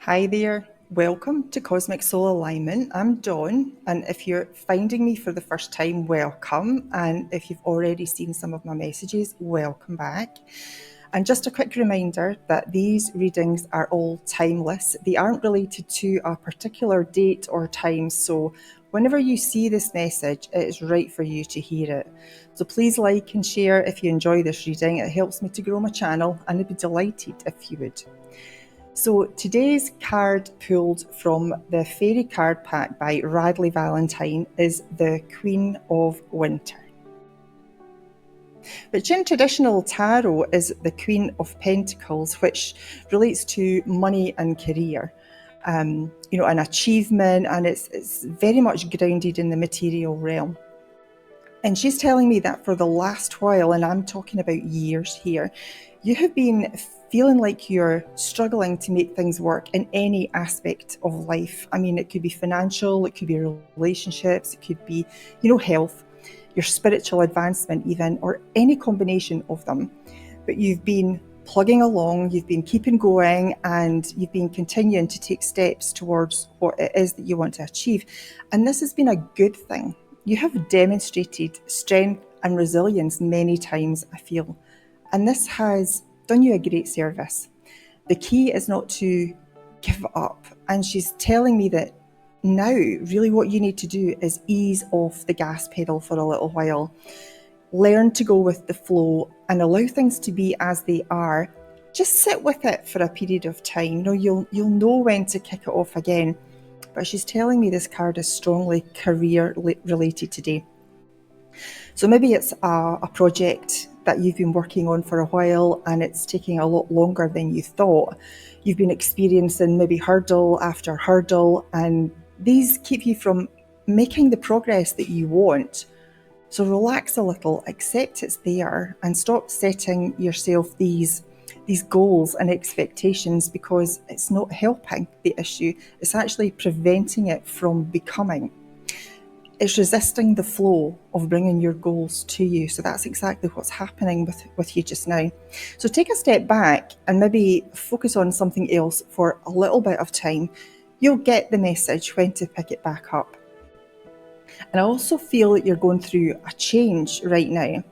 Hi there, welcome to Cosmic Soul Alignment. I'm Dawn, and if you're finding me for the first time, welcome. And if you've already seen some of my messages, welcome back. And just a quick reminder that these readings are all timeless. They aren't related to a particular date or time, so whenever you see this message, it is right for you to hear it. So please like and share if you enjoy this reading. It helps me to grow my channel, and I'd be delighted if you would. So today's card pulled from the Fairy Card Pack by Radleigh Valentine is the Queen of Winter, which in traditional tarot is the Queen of Pentacles, which relates to money and career, an achievement, and it's very much grounded in the material realm. And she's telling me that for the last while, and I'm talking about years here, you have been feeling like you're struggling to make things work in any aspect of life. I mean, it could be financial, it could be relationships, it could be, health, your spiritual advancement even, or any combination of them. But you've been plugging along, you've been keeping going, and you've been continuing to take steps towards what it is that you want to achieve. And this has been a good thing. You have demonstrated strength and resilience many times, I feel, and this has done you a great service. The key is not to give up, and she's telling me that now really what you need to do is ease off the gas pedal for a little while, learn to go with the flow and allow things to be as they are. Just sit with it for a period of time. You'll know when to kick it off again. But she's telling me this card is strongly career related today. So maybe it's a project that you've been working on for a while and it's taking a lot longer than you thought. You've been experiencing maybe hurdle after hurdle, and these keep you from making the progress that you want. So relax a little, accept it's there, and stop setting yourself these goals and expectations, because it's not helping the issue. It's actually preventing it from becoming. It's resisting the flow of bringing your goals to you. So that's exactly what's happening with you just now. So take a step back and maybe focus on something else for a little bit of time. You'll get the message when to pick it back up. And I also feel that you're going through a change right now.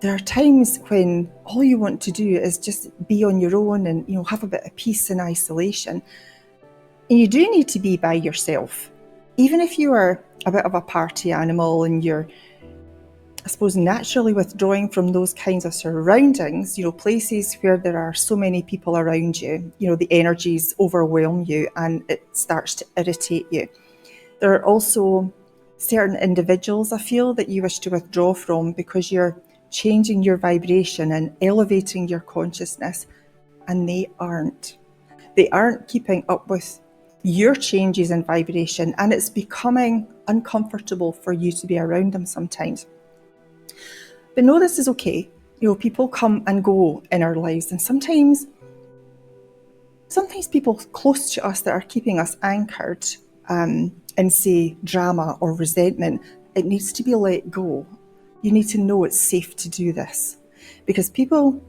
There are times when all you want to do is just be on your own and have a bit of peace and isolation. And you do need to be by yourself. Even if you are a bit of a party animal and you're, I suppose, naturally withdrawing from those kinds of surroundings, places where there are so many people around you, the energies overwhelm you and it starts to irritate you. There are also certain individuals, I feel, that you wish to withdraw from because you're changing your vibration and elevating your consciousness, and they aren't. They aren't keeping up with your changes in vibration, and it's becoming uncomfortable for you to be around them sometimes. But know this is okay. People come and go in our lives, and sometimes people close to us that are keeping us anchored in, say, drama or resentment, it needs to be let go. You need to know it's safe to do this, because people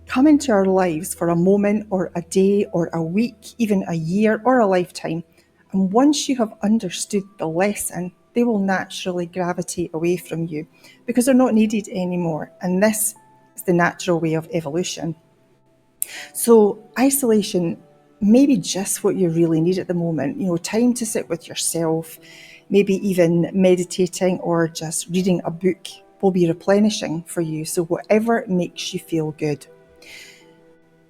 come into our lives for a moment or a day or a week, even a year or a lifetime. And once you have understood the lesson, they will naturally gravitate away from you because they're not needed anymore. And this is the natural way of evolution. So isolation may be just what you really need at the moment. Time to sit with yourself, maybe even meditating or just reading a book will be replenishing for you. So whatever makes you feel good.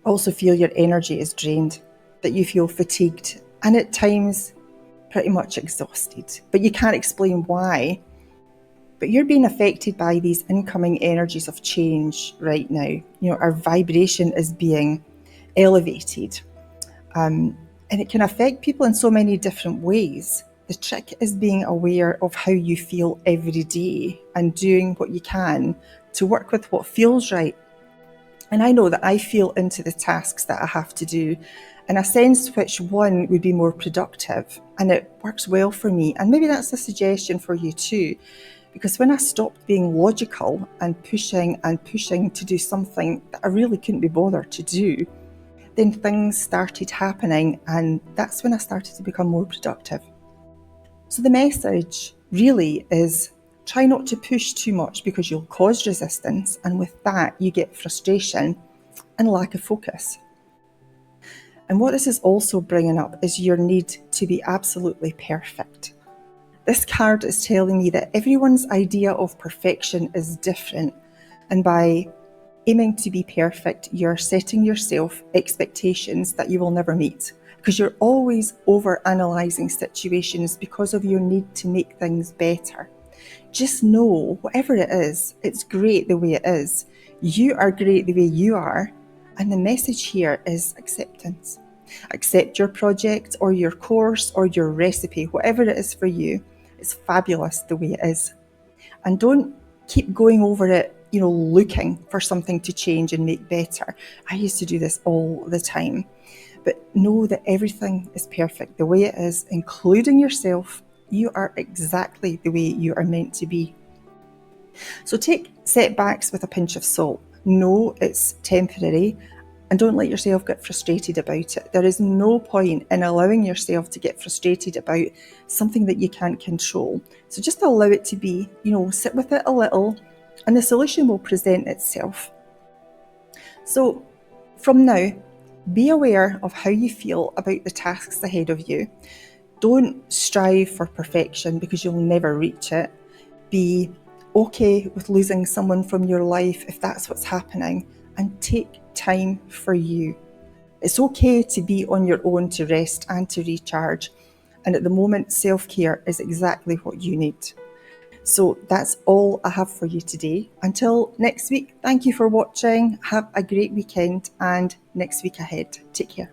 Also feel your energy is drained, that you feel fatigued and at times pretty much exhausted, but you can't explain why. But you're being affected by these incoming energies of change right now. Our vibration is being elevated, and it can affect people in so many different ways. The trick is being aware of how you feel every day and doing what you can to work with what feels right. And I know that I feel into the tasks that I have to do and I sense which one would be more productive, and it works well for me. And maybe that's a suggestion for you too, because when I stopped being logical and pushing to do something that I really couldn't be bothered to do, then things started happening, and that's when I started to become more productive. So the message really is, try not to push too much because you'll cause resistance, and with that you get frustration and lack of focus. And what this is also bringing up is your need to be absolutely perfect. This card is telling me that everyone's idea of perfection is different, and by aiming to be perfect, you're setting yourself expectations that you will never meet, because you're always over-analysing situations because of your need to make things better. Just know, whatever it is, it's great the way it is. You are great the way you are, and the message here is acceptance. Accept your project or your course or your recipe, whatever it is for you. It's fabulous the way it is. And don't keep going over it, looking for something to change and make better. I used to do this all the time. But know that everything is perfect the way it is, including yourself. You are exactly the way you are meant to be. So take setbacks with a pinch of salt. Know it's temporary, and don't let yourself get frustrated about it. There is no point in allowing yourself to get frustrated about something that you can't control. So just allow it to be, sit with it a little, and the solution will present itself. So from now, be aware of how you feel about the tasks ahead of you. Don't strive for perfection because you'll never reach it. Be okay with losing someone from your life if that's what's happening, and take time for you. It's okay to be on your own, to rest and to recharge. And at the moment, self-care is exactly what you need. So that's all I have for you today. Until next week, thank you for watching. Have a great weekend and next week ahead. Take care.